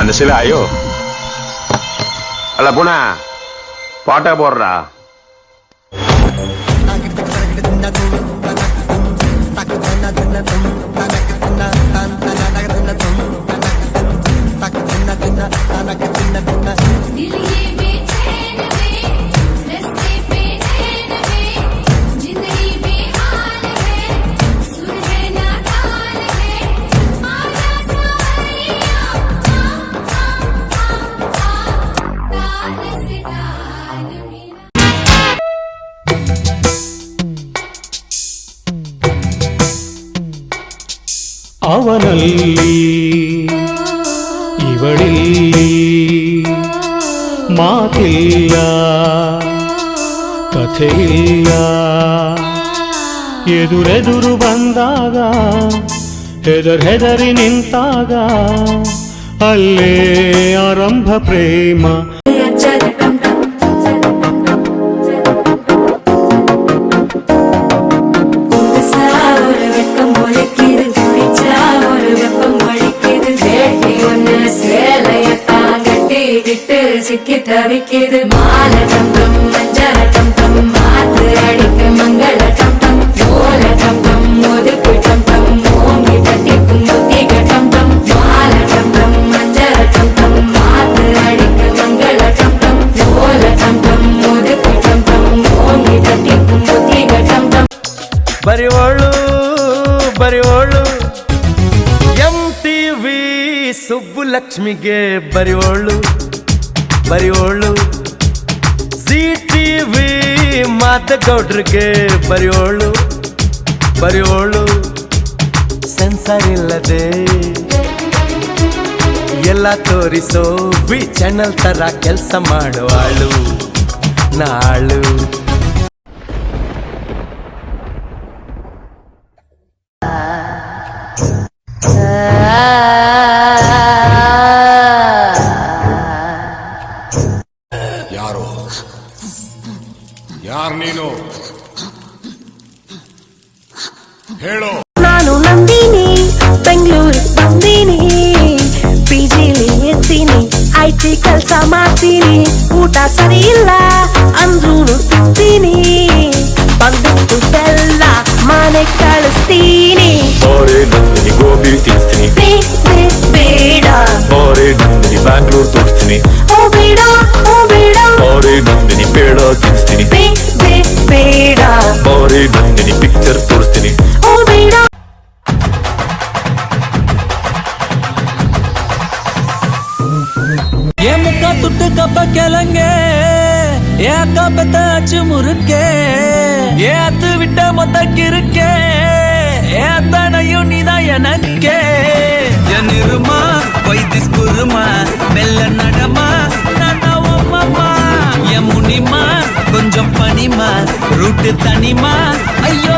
Mana sila ayo. Ala puna. Pata porra. ಅವನಲ್ಲಿ ಇವಳಿಲ್ಲಿ ಮಾತಿಲ್ಲ ಕಥೆಯಿಲ್ಲ ಎದುರೆದುರು ಬಂದಾಗ ಹೆದರಿ ನಿಂತಾಗ ಅಲ್ಲೇ ಆರಂಭ ಪ್ರೇಮ சிக்கி தவிக்கிது மால டம் டம் மஞ்சள டம் டம் மாத்து அடிக்க மங்கள டம் டம் ஓல டம் டம் ஒதுக்கு டம் டம் ஓங்கி தட்டி குங்குத்திக டம் டம் மால டம் டம் மஞ்சள டம் டம் மாத்து அடிக்க மங்கள டம் டம் ஓல டம் டம் ஒதுக்கு டம் டம் ஓங்கி தட்டி குங்குத்திக டம் டம் ಬರಿವೋಳು MTV ಸುಬ್ಬುಲಕ್ಷ್ಮಿಗೆ ಬರಿವೋಳು ZTV ಮಾದಗೌಡ್ರಿಗೆ ಬರಿವೋಳು ಸೆನ್ಸರ್ ಇಲ್ಲದೆ ಎಲ್ಲ ತೋರಿಸೋ ವಿ ಚಾನಲ್ ತರ ಕೆಲಸ ಮಾಡುವಾಳು ನಾಳು ಯಾರು ನೀನು ಹೇಳೋ. ನಾನು ನಂದಿನಿ ಬೆಂಗಳೂರಿಗೆ ಬಂದೀನಿ ಪಿಜಿಲಿ ಎತ್ತೀನಿ IT ಕೆಲಸ ಮಾಡ್ತೀನಿ ಊಟ ಸರಿ ಇಲ್ಲ ಅಂದ್ರೂ ತಿಂತೀನಿ ಬಂದ್ಬಿಟ್ಟು ಬೆಲ್ಲ ಮನೆ ಕಳಿಸ್ತೀನಿ ನಂದಿನಿ ಗೋಬಿ ತಿನ್ನಿಸ್ತೀನಿ ಬೇಡ ನಂದಿನಿ ಬ್ಯಾಂಗ್ಳೂರ್ ತೋರಿಸ್ತೀನಿ ಬೇಡ ನಂದಿನಿ ಪೇಡ ತಿನ್ನಿಸ್ತೀನಿ ಬೇಡ ನಂದಿನಿ ಪಿಕ್ಚರ್ ತೋರಿಸ್ತೀನಿ ಬೇಡ ஏ முக்கா துட்டு கப்ப கிளங்கே ஏ அக்கா பெத்த அச்சு முறுக்கே ஏ அத்து விட்ட மொத்த கிருக்கே ஏ அத்தனையும் நீதான் எனக்கே என் இருமா வைத்திஸ் குருமா மெல்ல நடமா என் முனிமா கொஞ்சம் பனிமா ரூட்டு தனிமா ஐயோ